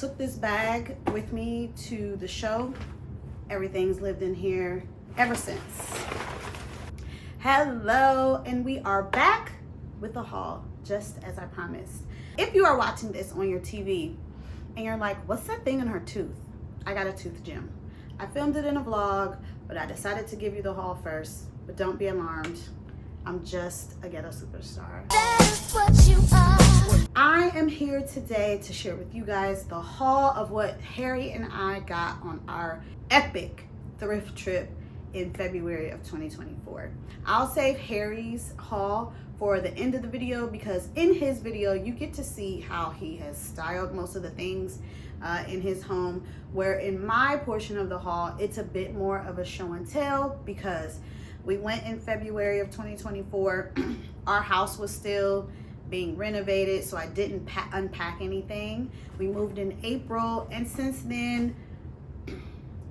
took this bag with me to the show. Everything's lived in here ever since. Hello, and we are back with a haul, just as I promised. If you are watching this on your TV and you're like, what's that thing in her tooth? I got a tooth gem. I filmed it in a vlog, but I decided to give you the haul first. But don't be alarmed. I'm just a ghetto superstar. That's what you are. I am here today to share with you guys the haul of what Harry and I got on our epic thrift trip in February of 2024. I'll save Harry's haul for the end of the video because in his video you get to see how he has styled most of the things in his home, where in my portion of the haul it's a bit more of a show and tell because we went in February of 2024. Our house was still being renovated, so I didn't unpack anything. We moved in April, and since then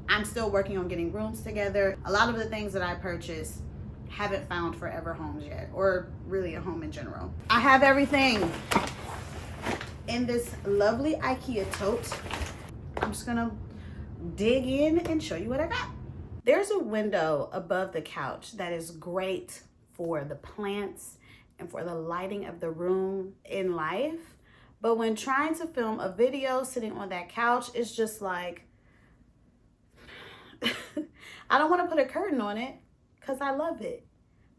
I'm still working on getting rooms together. A lot of the things that I purchased haven't found forever homes yet, or really a home in general. I have everything in this lovely IKEA tote. I'm just gonna dig in and show you what I got. There's a window above the couch that is great for the plants and for the lighting of the room in life. But when trying to film a video sitting on that couch, it's just like, I don't want to put a curtain on it because I love it,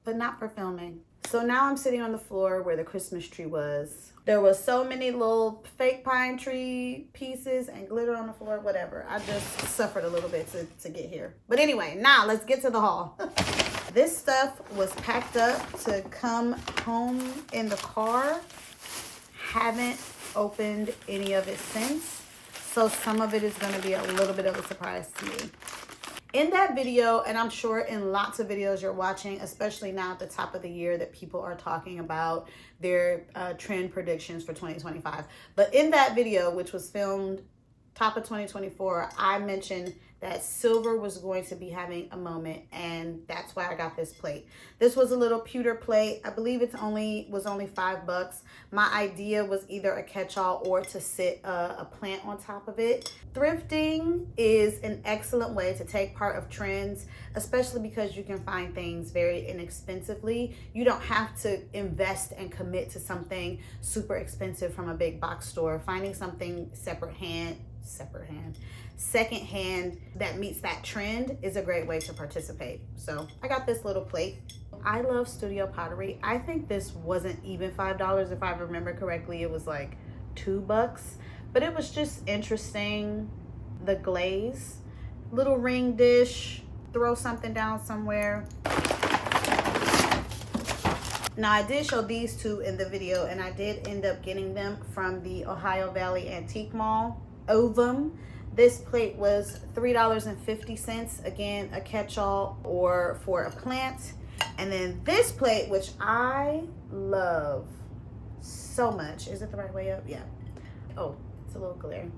but not for filming. So now I'm sitting on the floor where the Christmas tree was. There was so many little fake pine tree pieces and glitter on the floor, whatever. I just suffered a little bit to get here. But anyway, now let's get to the haul. This stuff was packed up to come home in the car. Haven't opened any of it since. So some of it is going to be a little bit of a surprise to me. In that video, and I'm sure in lots of videos you're watching, especially now at the top of the year that people are talking about their trend predictions for 2025. But in that video, which was filmed top of 2024, I mentioned that silver was going to be having a moment, and that's why I got this plate. This was a little pewter plate. I believe it was only $5. My idea was either a catch-all or to sit a plant on top of it. Thrifting is an excellent way to take part of trends, especially because you can find things very inexpensively. You don't have to invest and commit to something super expensive from a big box store. Finding something secondhand that meets that trend is a great way to participate. So I got this little plate. I love studio pottery. I think this wasn't even $5 if I remember correctly. It was like $2, but it was just interesting. The glaze, little ring dish, throw something down somewhere. Now I did show these two in the video, and I did end up getting them from the Ohio Valley Antique Mall, Ovum. This plate was $3.50, again, a catch-all or for a plant. And then this plate, which I love so much. Is it the right way up? Yeah. Oh, it's a little glare.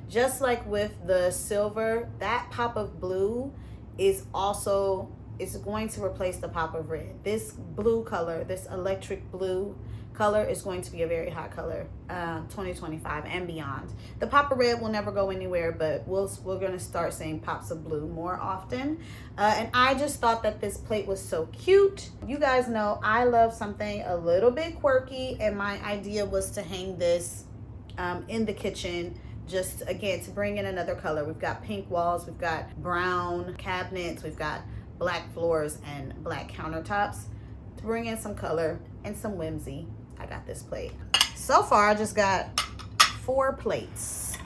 Just like with the silver, that pop of blue is going to replace the pop of red. This blue color, this electric blue color, is going to be a very hot color 2025 and beyond. The pop of red will never go anywhere, but we're going to start seeing pops of blue more often. And I just thought that this plate was so cute. You guys know I love something a little bit quirky, and my idea was to hang this in the kitchen, just again to bring in another color. We've got pink walls, we've got brown cabinets, we've got black floors and black countertops. To bring in some color and some whimsy, I got this plate. So far I just got 4 plates.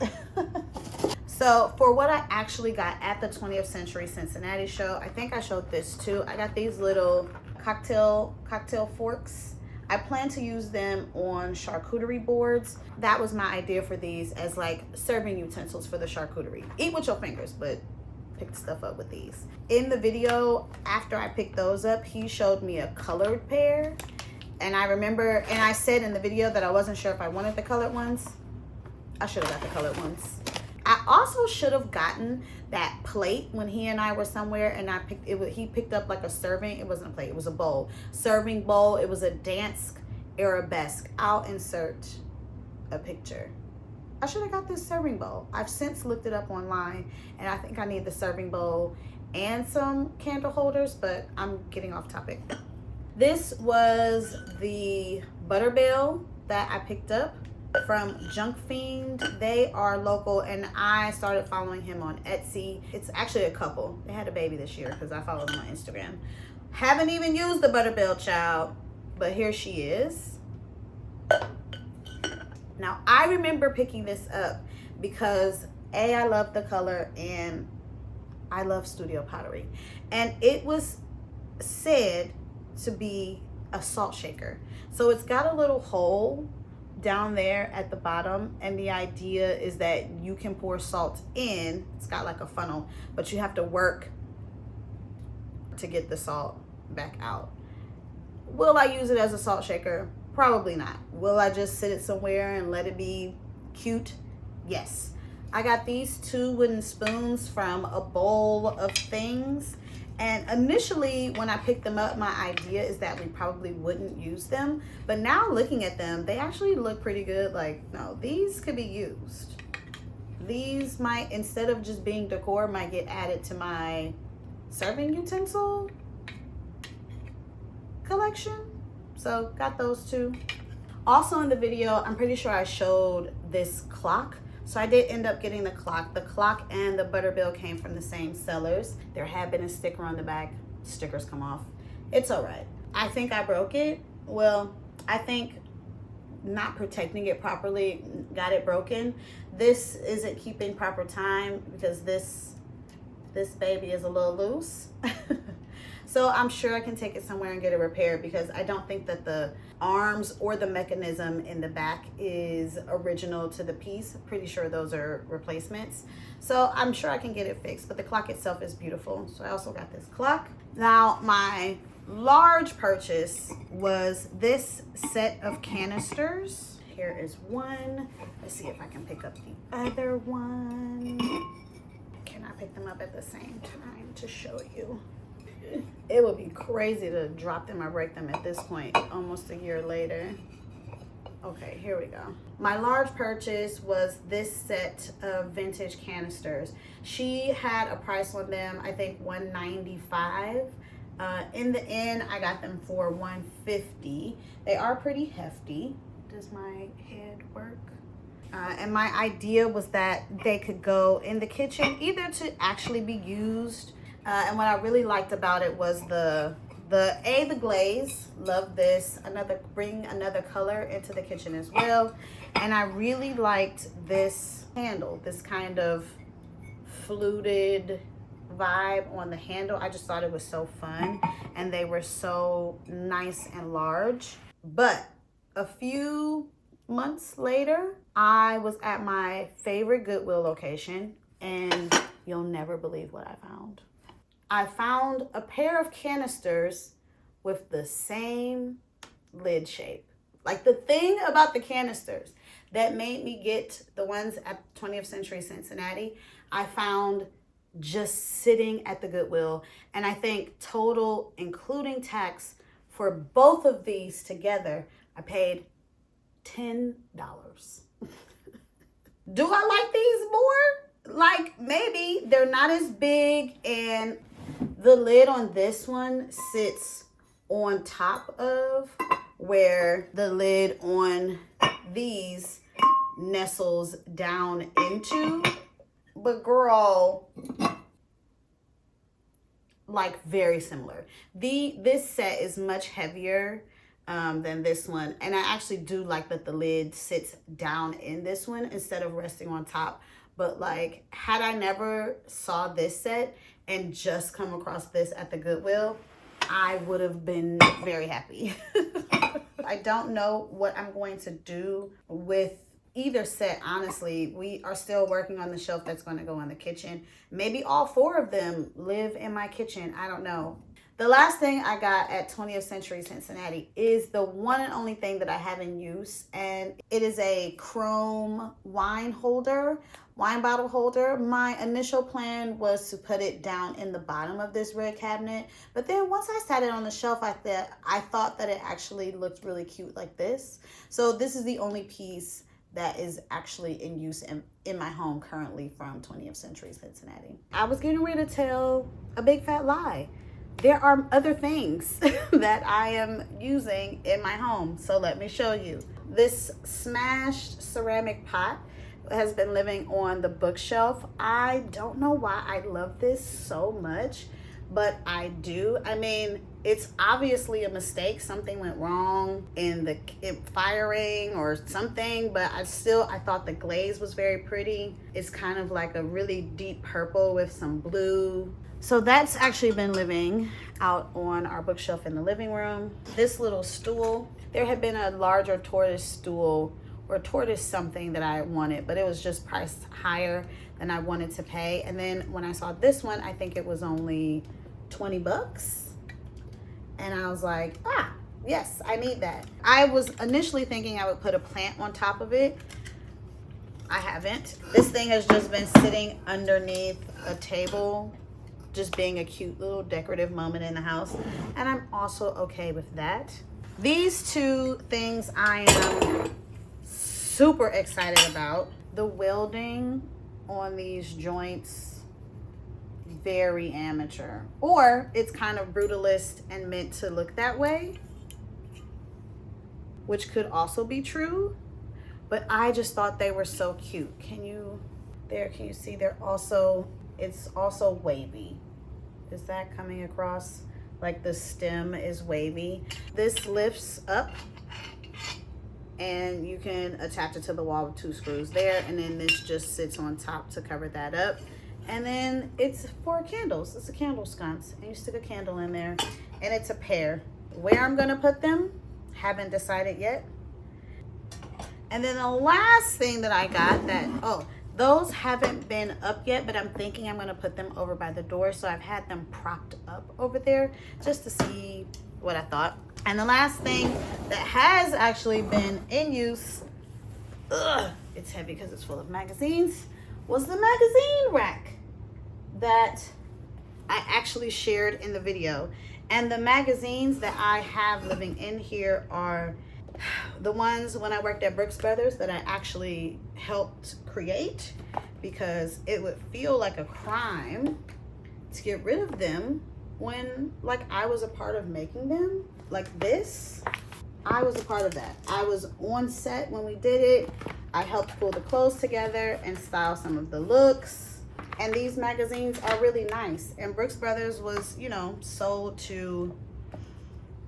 So for what I actually got at the 20th Century Cincinnati show, I think I showed this too. I got these little cocktail forks. I plan to use them on charcuterie boards. That was my idea for these, as like serving utensils for the charcuterie. Eat with your fingers, but pick stuff up with these. In the video, after I picked those up, he showed me a colored pair. And I remember, and I said in the video that I wasn't sure if I wanted the colored ones. I should have got the colored ones. I also should have gotten that plate when he and I were somewhere, and he picked up like a serving, it wasn't a plate, it was a bowl. Serving bowl, it was a dance arabesque. I'll insert a picture I should have got this serving bowl. I've since looked it up online, and I think I need the serving bowl and some candle holders, but I'm getting off topic. This was the butter bell that I picked up from Junk Fiend. They are local, and I started following him on Etsy. It's actually a couple. They had a baby this year because I followed them on Instagram. Haven't even used the butter bell, child, but here she is. Now, I remember picking this up because A, I love the color, and I love studio pottery. And it was said to be a salt shaker. So it's got a little hole down there at the bottom, and the idea is that you can pour salt in. It's got like a funnel, but you have to work to get the salt back out. Will I use it as a salt shaker? Probably not. Will I just sit it somewhere and let it be cute? Yes. I got these 2 wooden spoons from A Bowl of Things. And initially, when I picked them up, my idea is that we probably wouldn't use them. But now looking at them, they actually look pretty good. Like, no, these could be used. These might, instead of just being decor, might get added to my serving utensil collection. So got those 2. Also in the video, I'm pretty sure I showed this clock. So I did end up getting the clock. The clock and the butter bell came from the same sellers. There had been a sticker on the back. Stickers come off. It's all right. I think I broke it. Well, I think not protecting it properly got it broken. This isn't keeping proper time because this baby is a little loose. So I'm sure I can take it somewhere and get it repaired because I don't think that the arms or the mechanism in the back is original to the piece. Pretty sure those are replacements. So I'm sure I can get it fixed, but the clock itself is beautiful. So I also got this clock. Now my large purchase was this set of canisters. Here is one. Let's see if I can pick up the other one. Can I pick them up at the same time to show you? It would be crazy to drop them or break them at this point, almost a year later. Okay, here we go. My large purchase was this set of vintage canisters. She had a price on them, I think $195. In the end, I got them for $150. They are pretty hefty. Does my head work? And my idea was that they could go in the kitchen, either to actually be used. And what I really liked about it was the glaze. Love this. Bring another color into the kitchen as well. And I really liked this handle, this kind of fluted vibe on the handle. I just thought it was so fun, and they were so nice and large. But a few months later, I was at my favorite Goodwill location, and you'll never believe what I found. I found a pair of canisters with the same lid shape. Like, the thing about the canisters that made me get the ones at 20th Century Cincinnati, I found just sitting at the Goodwill. And I think total, including tax, for both of these together, I paid $10. Do I like these more? Like, maybe they're not as big, and the lid on this one sits on top of where the lid on these nestles down into. But girl, like, very similar. This set is much heavier than this one, and I actually do like that the lid sits down in this one instead of resting on top. But like, had I never saw this set and just come across this at the Goodwill, I would have been very happy. I don't know what I'm going to do with either set, honestly. We are still working on the shelf that's going to go in the kitchen. Maybe all 4 of them live in my kitchen. I don't know. The last thing I got at 20th Century Cincinnati is the one and only thing that I have in use, and it is a chrome wine bottle holder. My initial plan was to put it down in the bottom of this red cabinet, but then once I sat it on the shelf, I thought that it actually looked really cute like this. So this is the only piece that is actually in use in my home currently from 20th Century Cincinnati. I was getting ready to tell a big fat lie. There are other things that I am using in my home, so let me show you. This smashed ceramic pot has been living on the bookshelf. I don't know why I love this so much, but I do. I mean, it's obviously a mistake. Something went wrong in firing or something, but I thought the glaze was very pretty. It's kind of like a really deep purple with some blue. So that's actually been living out on our bookshelf in the living room. This little stool, there had been a larger tortoise stool or tortoise something that I wanted, but it was just priced higher than I wanted to pay. And then when I saw this one, I think it was only 20 bucks. And I was like, yes, I need that. I was initially thinking I would put a plant on top of it. I haven't. This thing has just been sitting underneath a table, just being a cute little decorative moment in the house. And I'm also okay with that. These two things I am super excited about. The welding on these joints, very amateur, or it's kind of brutalist and meant to look that way, which could also be true, but I just thought they were so cute. Can you see it's also wavy. Is that coming across? Like the stem is wavy. This lifts up and you can attach it to the wall with 2 screws there, and then this just sits on top to cover that up. And then it's for candles. It's a candle sconce, and you stick a candle in there, and it's a pair. Where I'm gonna put them, haven't decided yet. And then the last thing that I got those haven't been up yet, but I'm thinking I'm gonna put them over by the door. So I've had them propped up over there just to see what I thought. And the last thing that has actually been in use, it's heavy because it's full of magazines, was the magazine rack that I actually shared in the video. And the magazines that I have living in here are the ones when I worked at Brooks Brothers that I actually helped create, because it would feel like a crime to get rid of them when I was a part of making them. Like this, I was a part of that. I was on set when we did it. I helped pull the clothes together and style some of the looks. And these magazines are really nice. And Brooks Brothers was, sold to,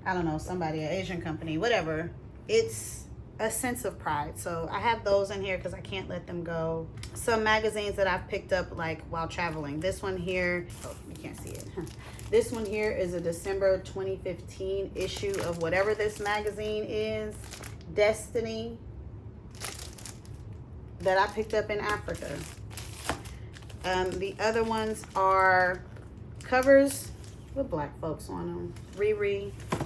I don't know, somebody, an Asian company, whatever. It's a sense of pride. So I have those in here because I can't let them go. Some magazines that I've picked up while traveling. This one here, you can't see it. This one here is a December 2015 issue of whatever this magazine is, Destiny, that I picked up in Africa. The other ones are covers with black folks on them. Riri. I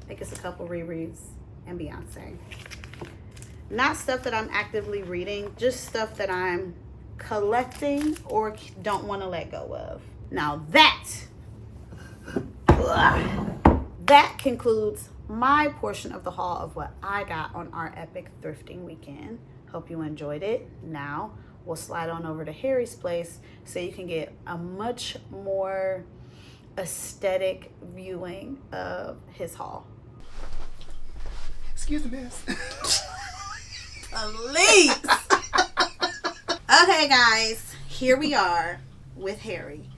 think it's a couple Riri's and Beyonce. Not stuff that I'm actively reading, just stuff that I'm collecting or don't want to let go of. Now that concludes my portion of the haul of what I got on our epic thrifting weekend. Hope you enjoyed it. Now we'll slide on over to Harry's place so you can get a much more aesthetic viewing of his haul. Excuse me, miss. Please. Okay, guys, here we are with Harry.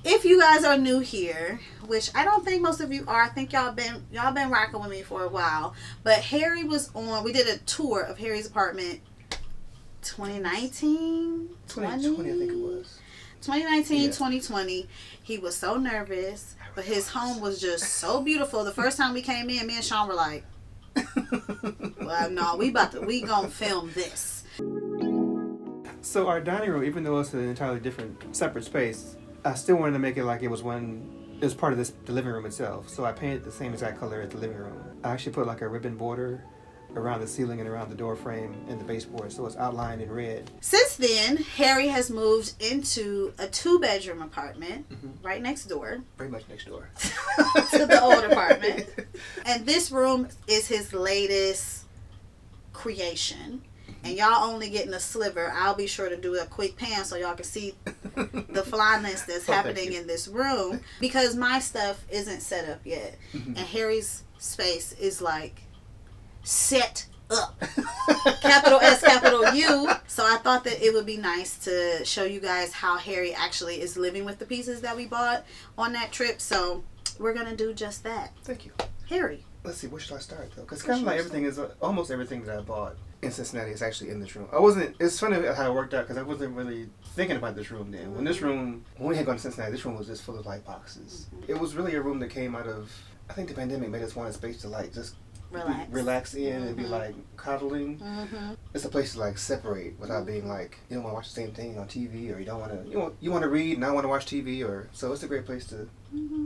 If you guys are new here, which I don't think most of you are, I think y'all been rocking with me for a while. But Harry was on. We did a tour of Harry's apartment. 2019, 2020, I think it was. 2019, yeah. 2020. He was so nervous, but his home was just so beautiful. The first time we came in, me and Sean were like, well, no, we gonna film this. So our dining room, even though it's an entirely different, separate space, I still wanted to make it like it was part of the living room itself. So I painted the same exact color as the living room. I actually put like a ribbon border around the ceiling and around the door frame and the baseboard, so it's outlined in red. Since then, Harry has moved into a 2-bedroom apartment right next door. Pretty much next door. To the old apartment. And this room is his latest creation. And y'all only getting a sliver. I'll be sure to do a quick pan so y'all can see the flyness that's happening in this room. Because my stuff isn't set up yet. And Harry's space is like set up. Capital S, capital U. So I thought that it would be nice to show you guys how Harry actually is living with the pieces that we bought on that trip. So we're going to do just that. Thank you. Harry. Let's see, where should I start though? Because kind of like everything is, almost everything that I bought in Cincinnati is actually in this room. It's funny how it worked out because I wasn't really thinking about this room then. When we had gone to Cincinnati, this room was just full of like boxes. It was really a room that came out of, I think the pandemic made us want a space to like just relax in and be like coddling. It's a place to like separate without being like, you don't want to watch the same thing on TV, or you don't want to, you want to read and I want to watch TV, or so it's a great place to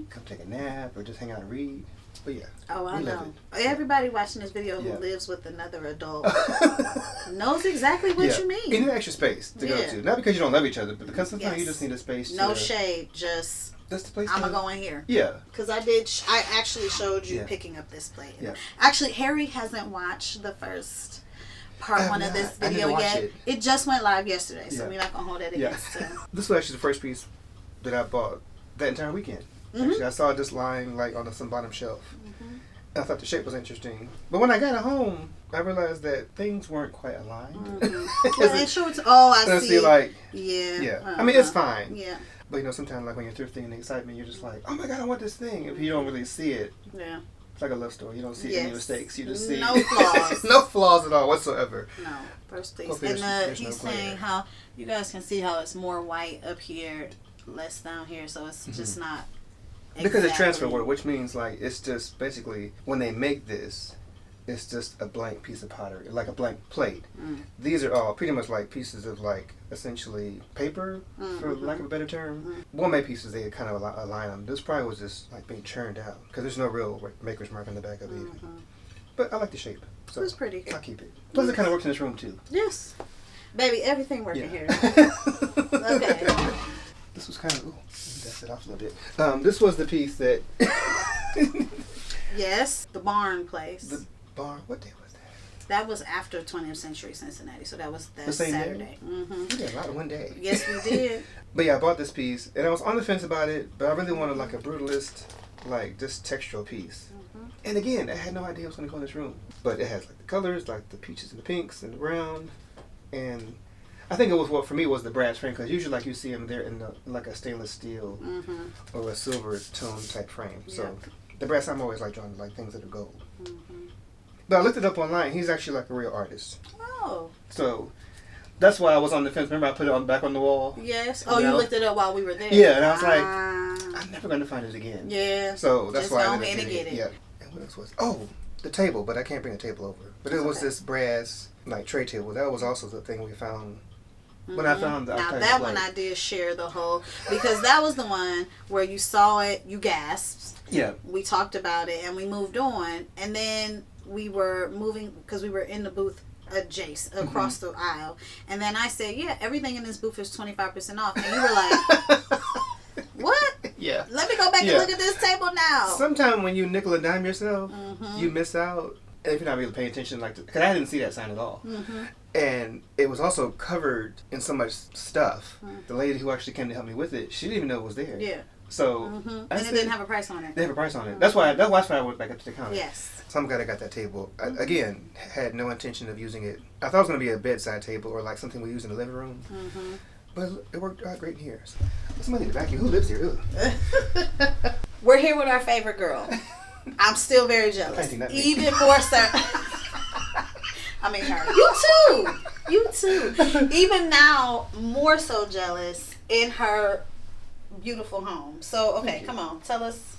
come take a nap or just hang out and read. But yeah. Oh, I know. Everybody watching this video who lives with another adult knows exactly what you mean. You need extra space to go to. Not because you don't love each other, but because sometimes you just need a space to... No shade, just... That's the place I'm going to go in here. Yeah. Because I actually showed you picking up this plate. Yeah. Actually, Harry hasn't watched the first part one of this video yet. It just went live yesterday, so we're not going to hold that against him. This was actually the first piece that I bought that entire weekend. Actually, I saw it just lying like on some bottom shelf. I thought the shape was interesting, but when I got it home, I realized that things weren't quite aligned. Well, it shows. Oh, I see. Like, yeah. I mean, it's fine. Yeah. But you know, sometimes like when you're thrifting and excitement, you're just like, oh my god, I want this thing. If you don't really see it, it's like a love story. You don't see any mistakes. You just see no flaws. No flaws at all whatsoever. No, first piece. And he's saying how you guys can see how it's more white up here, less down here, so it's just not. Because it's transfer order, which means like it's just basically when they make this, it's just a blank piece of pottery, like a blank plate. These are all pretty much like pieces of like essentially paper, for lack of a better term. One-made pieces they kind of align on. This probably was just like being churned out because there's no real maker's mark on the back of it. But I like the shape, so it's pretty. I'll keep it. Plus, it kind of works in this room too. Yes, baby, everything working here. Okay. This was kind of, dust it off a little bit. This was the piece that... Yes, the barn place. The barn, what day was that? That was after 20th Century Cincinnati, so that was that same Saturday. We did a lot of one day. Yes, we did. But yeah, I bought this piece, and I was on the fence about it, but I really wanted like a brutalist, like just textural piece. And again, I had no idea it was going to go in this room. But it has like the colors, like the peaches and the pinks and the brown, and... I think it was what for me was the brass frame, because usually like you see them there in like a stainless steel or a silver tone type frame. So the brass, I'm always like drawing like things that are gold. But I looked it up online. He's actually like a real artist. Oh. So that's why I was on the fence. Remember I put it back on the wall? Yes. Oh, you looked it up while we were there. Yeah, and I was like, I'm never going to find it again. Yeah. So that's why I ended up getting it. Yeah. And what else was? Oh, the table, but I can't bring the table over. But it was this brass like tray table. That was also the thing we found. When I found the now that one I did share the whole, because that was the one where you saw it, you gasped. Yeah. We talked about it and we moved on, and then we were moving because we were in the booth adjacent across the aisle, and then I said, "Yeah, everything in this booth is 25% off," and you were like, "What? Yeah. Let me go back and look at this table now." Sometimes when you nickel and dime yourself, you miss out. If you're not really paying attention, like, because I didn't see that sign at all. And it was also covered in so much stuff. The lady who actually came to help me with it, she didn't even know it was there. Yeah. So, and it didn't have a price on it. They have a price on it. That's why I went back up to the counter. Yes. So I'm glad I got that table. I, again, had no intention of using it. I thought it was going to be a bedside table or like something we use in the living room. But it worked out great in here. So, somebody in the vacuum. Who lives here? We're here with our favorite girl. I'm still very jealous. Even more so. I mean her. You too. Even now, more so jealous in her beautiful home. So, okay, come on. Tell us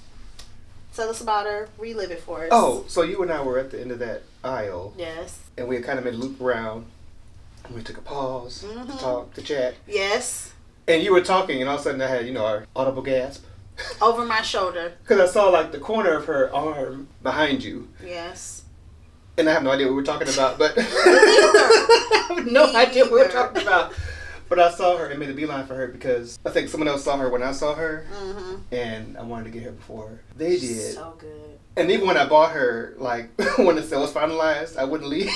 about her. Relive it for us. Oh, so you and I were at the end of that aisle. Yes. And we had kind of made a loop around. And we took a pause to talk, to chat. Yes. And you were talking, and all of a sudden I had, our audible gasp. Over my shoulder. Because I saw like the corner of her arm behind you. Yes. And I have no idea what we were talking about, but I have no idea what we were talking about. But I saw her and made a beeline for her because I think someone else saw her when I saw her, and I wanted to get her before her. They did. So good. And even when I bought her, like when the sale was finalized, I wouldn't leave.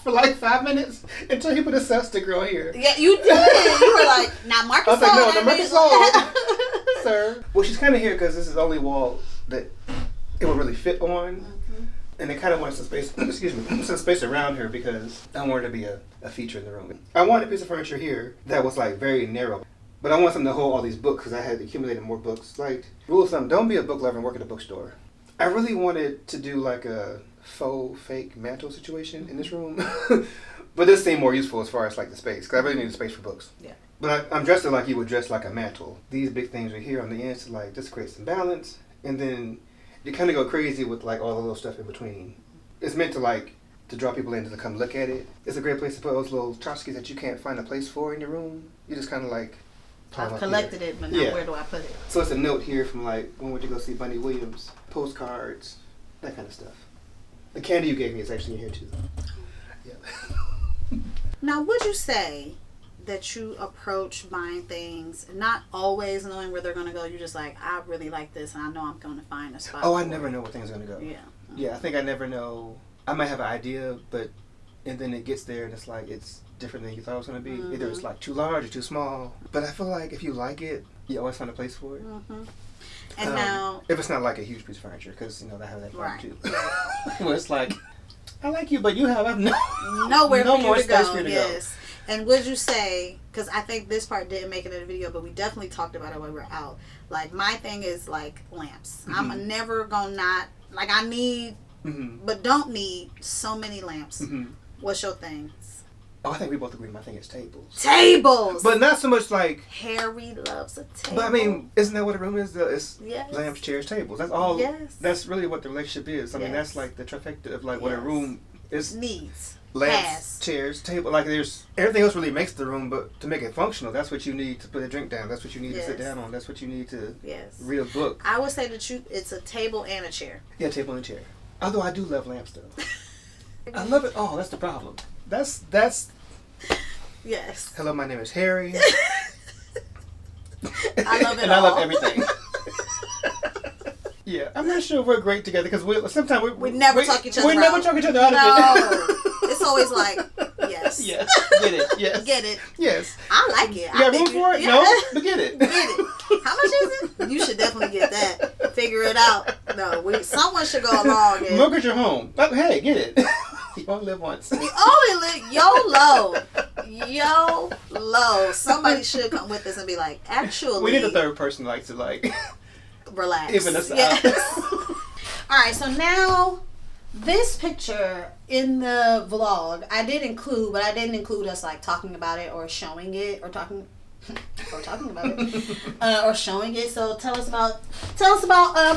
for like 5 minutes until he put a sell sticker on here. Yeah, you did. You were like, now Marcus. I was like, no, Marcus sold, sir. Well, she's kind of here because this is the only wall that it would really fit on. Mm-hmm. And they kind of wanted some space, some space around her because I wanted to be a feature in the room. I wanted a piece of furniture here that was like very narrow. But I want something to hold all these books because I had accumulated more books. Like, rule of thumb, don't be a book lover and work at a bookstore. I really wanted to do like a fake mantle situation in this room. But this seemed more useful as far as like the space because I really need a space for books. Yeah. But I'm dressed like you would dress like a mantle. These big things right here on the ends to like just create some balance. And then you kind of go crazy with like all the little stuff in between. It's meant to like to draw people in to come look at it. It's a great place to put those little tchotchkes that you can't find a place for in your room. You just kind of like... I've collected it, but now where do I put it? So it's a note here from like, when would you go see Bunny Williams? Postcards, that kind of stuff. The candy you gave me is actually in here too. Yeah. Now, would you say that you approach buying things not always knowing where they're going to go? You're just like, I really like this and I know I'm going to find a spot. Oh, I never know where things are going to go. Yeah. Yeah, I think I never know. I might have an idea, but, and then it gets there and it's like, it's different than you thought it was going to be. Mm-hmm. Either it's like too large or too small. But I feel like if you like it, you always find a place for it. Mm-hmm. And now, if it's not like a huge piece of furniture, because you know they have that problem right. too. Where it's like, I like you, but you have nowhere no for more you to space go. for you to Yes. Go. And would you say, because I think this part didn't make it in the video, but we definitely talked about it when we were out. Like my thing is like lamps. Mm-hmm. I'm never gonna not like I need, but don't need so many lamps. Mm-hmm. What's your thing? Oh, I think we both agree. My thing is tables. Tables! But not so much like... Harry loves a table. But I mean, isn't that what a room is? It's yes. lamps, chairs, tables. That's all. Yes. That's really what the relationship is. I mean, that's like the trifecta of like what a room is. Needs. Lamps, chairs, table. Like there's... Everything else really makes the room, but to make it functional, that's what you need to put a drink down. That's what you need to sit down on. That's what you need to read a book. I would say that it's a table and a chair. Yeah, table and a chair. Although I do love lamps, though. I love it. Oh, that's the problem. That's... Yes. Hello, my name is Harry. I love it and all. I love everything. Yeah, I'm not sure if we're great together because sometimes we never talk each other out. We never talk each other out of it. It's always like, yes. Yes. Get it. Yes. Get it. Yes. I like it. You got room for it? Yeah. No? But get it. Get it. How much is it? You should definitely get that. Figure it out. No, someone should go along and... Mortgage your home. But hey, get it. You only live once. You only live... YOLO. Somebody should come with us and be like, actually... We need a third person to relax. Even us yes. out. Alright, so now... This picture in the vlog, I did include, but I didn't include us like talking about it or showing it or talking about it or showing it. So tell us about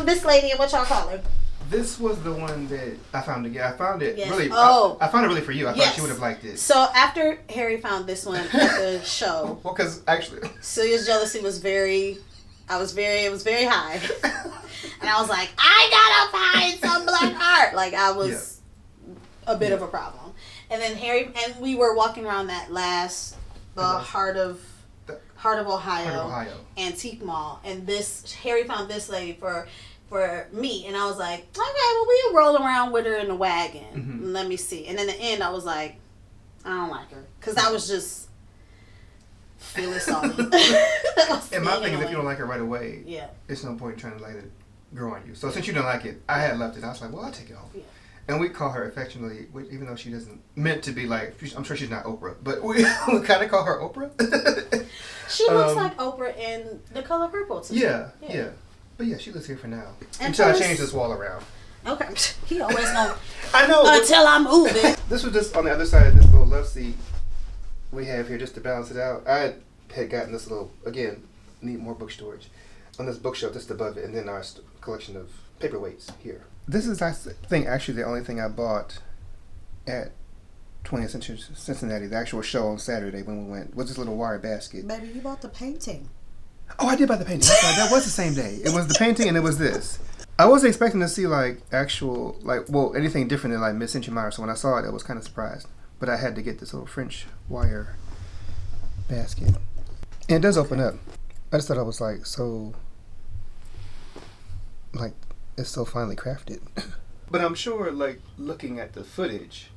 this lady and what y'all call her. This was the one that I found again. I found it really. Oh, I found it really for you. I thought she would have liked it. So after Harry found this one at the show, well, because actually, Celia's jealousy was it was very high. And I was like, I gotta find some black art. Like I was a bit of a problem. And then Harry and we were walking around that last Heart of Ohio antique mall, and Harry found this lady for me, and I was like, okay, well we'll roll around with her in the wagon. Mm-hmm. Let me see. And in the end, I was like, I don't like her because I was just feeling sorry. And my thing is, if you don't like her right away, it's no point trying to let it grow on you. So since you don't like it, I had left it. I was like, well, I'll take it home. Yeah. And we call her affectionately, even though she doesn't meant to be like, I'm sure she's not Oprah, but we kind of call her Oprah. She looks like Oprah in The Color Purple to me. Yeah. But yeah, she lives here for now. Until I change this wall around. Okay. He always gonna. I know. Until I move it. This was just on the other side of this little love seat we have here just to balance it out. I had gotten this little, again, need more book storage. On this bookshelf just above it, and then our collection of paperweights here. This is, I think, actually the only thing I bought at 20th Century Cincinnati, the actual show on Saturday when we went, was this little wire basket. Maybe you bought the painting. Oh, I did buy the painting. That's right. That was the same day. It was the painting and it was this. I wasn't expecting to see anything different than mid-century modern. So when I saw it, I was kind of surprised. But I had to get this little French wire basket. And it does open up. I just thought I was so it's so finely crafted. But I'm sure, looking at the footage,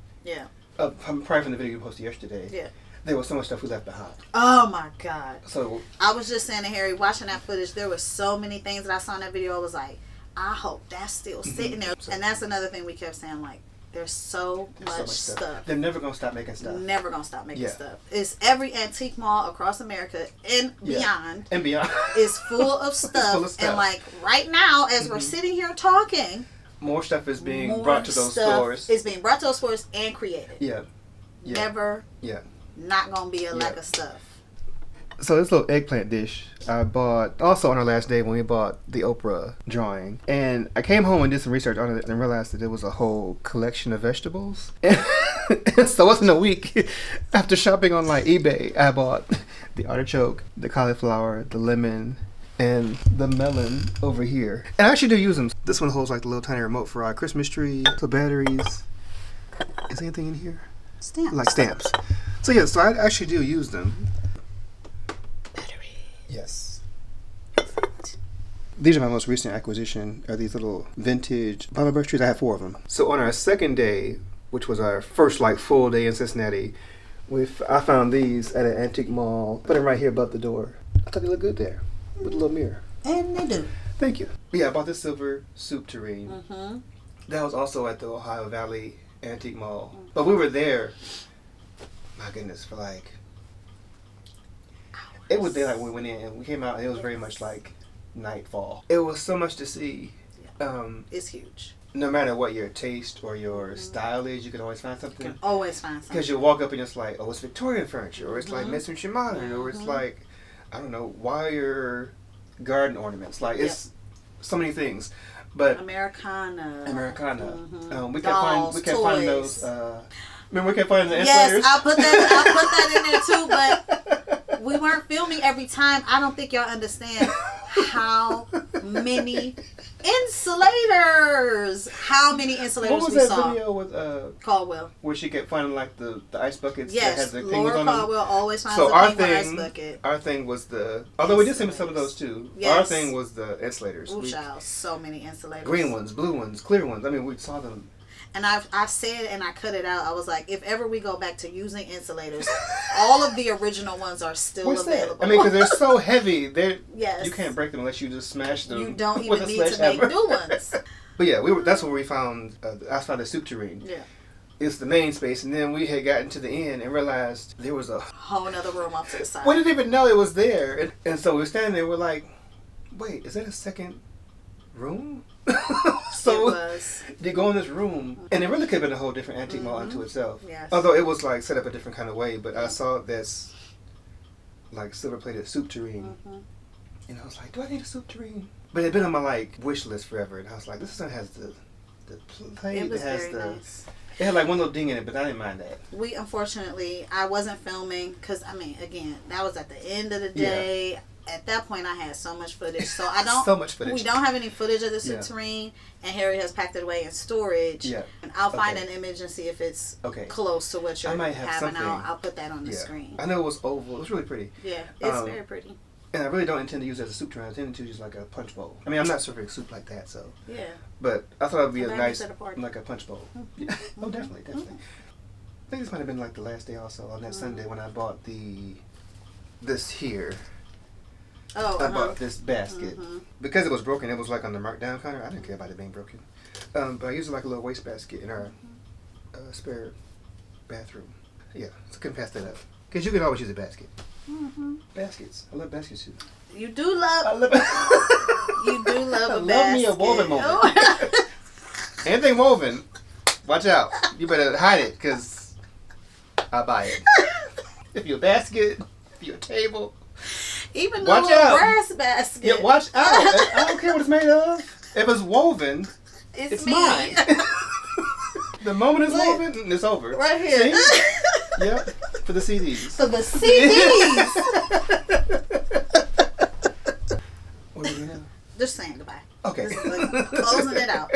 Prior from the video you posted yesterday. Yeah. There was so much stuff we left behind. Oh my God. So I was just saying to Harry, watching that footage, there were so many things that I saw in that video. I was like, I hope that's still sitting there. And that's another thing we kept saying, like, there's so much stuff. They're never gonna stop making stuff. Never gonna stop making stuff. It's every antique mall across America and beyond. And beyond. Is full of stuff. And like right now, as we're sitting here talking, more stuff is being brought to those stores. It's being brought to those stores and created. Yeah. Never. Yeah. Not gonna be a lack of stuff. So this little eggplant dish I bought also on our last day when we bought the Oprah drawing. And I came home and did some research on it and realized that there was a whole collection of vegetables. And so it wasn't a week after shopping on like eBay, I bought the artichoke, the cauliflower, the lemon, and the melon over here. And I actually do use them. This one holds like the little tiny remote for our Christmas tree, the batteries. Is anything in here? Stamps. Like stamps. So yeah, so I actually do use them. Yes. These are my most recent acquisition, are these little vintage Bible brush trees. I have 4 of them. So on our second day, which was our first like full day in Cincinnati, I found these at an antique mall. Put them right here above the door. I thought they looked good there with a little mirror. And they do. Thank you. Yeah, I bought this silver soup tureen. That was also at the Ohio Valley Antique Mall. But we were there, my goodness, for like... It was daylight when we went in, and we came out, and it was very much like nightfall. It was so much to see. It's huge. No matter what your taste or your style is, you can always find something. You can always find something. Because you walk up and it's like, oh, it's Victorian furniture, or it's like Mitsubishi modern, or it's like, I don't know, wire garden ornaments. Like, it's so many things. But Americana. We kept finding those. Remember, we kept finding the insulators. Yes, I put that in there too, but we weren't filming every time. I don't think y'all understand how many insulators. How many insulators we saw. What was that video with Caldwell? Where she kept finding like the ice buckets yes, that had the Laura on Caldwell them. Always finds so a ice bucket. Our thing was the, although we did some of those too. Yes. Our thing was the insulators. Ooh, child, so many insulators. Green ones, blue ones, clear ones. I mean, we saw them. And I said, and I cut it out, I was like, if ever we go back to using insulators, all of the original ones are still available. That? I mean, because they're so heavy, yes. You can't break them unless you just smash them. You don't even need to make new ones. But yeah, that's where we found, I found the soup tureen. Yeah. It's the main space, and then we had gotten to the end and realized there was a whole other room off to the side. We didn't even know it was there. And so we were standing there, we're like, wait, is that a second room? So they go in this room, and it really could have been a whole different antique mall unto itself. Yes. Although it was like set up a different kind of way, but I saw this like silver plated soup tureen, and I was like, do I need a soup tureen? But it had been on my like wish list forever, and I was like, this one has the plate. It was very nice. It had like one little ding in it, but I didn't mind that. We unfortunately, I wasn't filming because I mean, again, that was at the end of the day. Yeah. At that point, I had so much footage, so I don't. So much footage. We don't have any footage of the soup tureen, and Harry has packed it away in storage. Yeah. And I'll find an image and see if it's close to what you're having. I'll put that on the screen. I know it was oval. It was really pretty. Yeah, it's very pretty. And I really don't intend to use it as a soup tureen. I intend to use like a punch bowl. I mean, I'm not serving soup like that, so. Yeah. But I thought it would be a nice, like a punch bowl. Yeah. Oh, definitely. I think this might have been like the last day also on that Sunday when I bought this here. Oh, I bought this basket. Because it was broken, it was like on the markdown counter. I didn't care about it being broken. But I used it like a little waste basket in our spare bathroom. Yeah, so I couldn't pass that up. Because you can always use a basket. Baskets. I love baskets too. You do love... you do love a basket. Love me a woven moment. Anything woven, watch out. You better hide it because I'll buy it. If you're a basket, if you're a table... Even the little brass basket. Yeah, watch out. I don't care what it's made of. If it's woven, it's mine. The moment it's woven, it's over. Right here. Yep. For the CDs. For the CDs. What are you doing now? Just saying goodbye. Okay. Just, closing it out.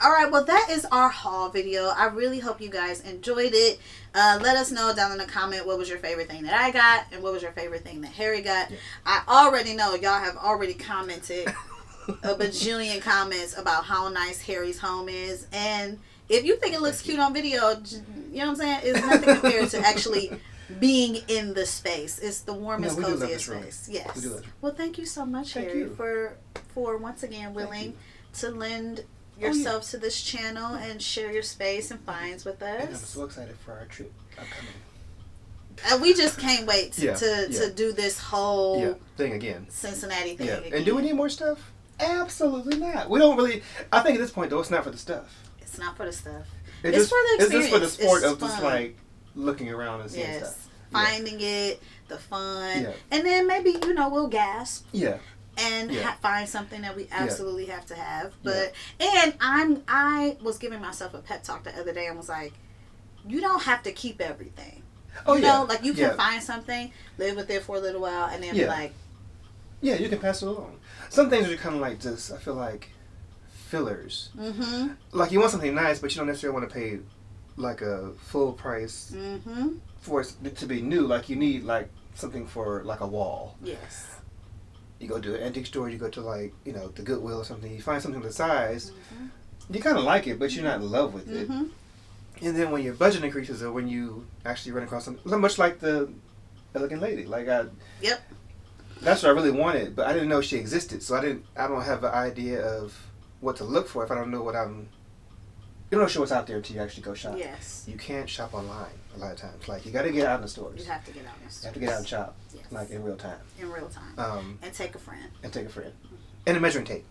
All right, well, that is our haul video. I really hope you guys enjoyed it. Let us know down in the comment what was your favorite thing that I got and what was your favorite thing that Harry got. Yeah. I already know y'all have already commented a bajillion comments about how nice Harry's home is, and If you think it looks cute on video, you know what I'm saying? It's nothing compared to actually being in the space. It's the warmest, coziest space. Yes. We do love it. Well, thank you so much, Harry, for once again willing to lend yourself to this channel and share your space and finds with us. And I'm so excited for our trip upcoming. And we just can't wait to do this whole thing again. Cincinnati thing again. And do we need more stuff? Absolutely not. We don't really. I think at this point though, it's not for the stuff. It's not for the stuff. It's for the experience. It's just for the sport it's of fun. just like looking around and seeing stuff. Finding it, the fun, and then maybe we'll gasp. Yeah. And find something that we absolutely have to have. But and I was giving myself a pep talk the other day and was like, you don't have to keep everything. You know, like you can find something, live with it for a little while, and then be like, yeah, you can pass it along. Some things are kind of like just, I feel like, fillers. Mm-hmm. Like you want something nice, but you don't necessarily want to pay like a full price for it to be new. Like you need like something for like a wall. Yes. You go to an antique store, you go to like, the Goodwill or something, you find something the size, you kind of like it, but you're not in love with it. And then when your budget increases or when you actually run across something, much like the Elegant Lady, like that's what I really wanted, but I didn't know she existed, so I don't have an idea of what to look for if I don't know you don't know what's out there until you actually go shop. Yes. You can't shop online a lot of times. Like, you got to get out in the stores. You have to get out in the stores. You have to get out and shop. Yes. Like, in real time. In real time. And take a friend. And a measuring tape.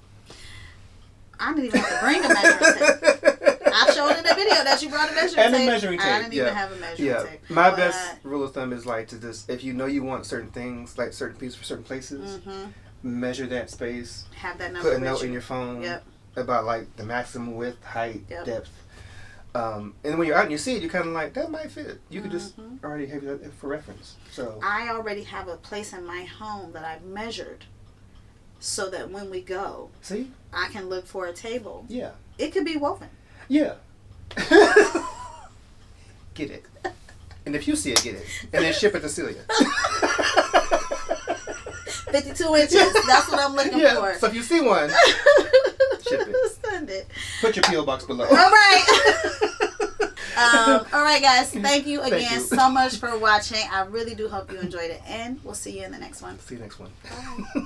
I didn't even have to bring a measuring tape. I showed in the video that you brought a measuring tape. And a measuring tape. I didn't even have a measuring tape. My best rule of thumb is like to just, if you know you want certain things, like certain pieces for certain places, measure that space. Have that number. Put a note in your phone. Yep. About like the maximum width, height, depth. And when you're out and you see it, you're kind of like, that might fit. You could just already have that for reference. So I already have a place in my home that I've measured so that when we go, I can look for a table. Yeah. It could be woven. Yeah. Get it. And if you see it, get it. And then ship it to Celia. 52 inches. That's what I'm looking for. So if you see one, ship it. Send it. Put your P.O. box below. All right. All right, guys. Thank you again so much for watching. I really do hope you enjoyed it. And we'll see you in the next one. See you next one. Bye.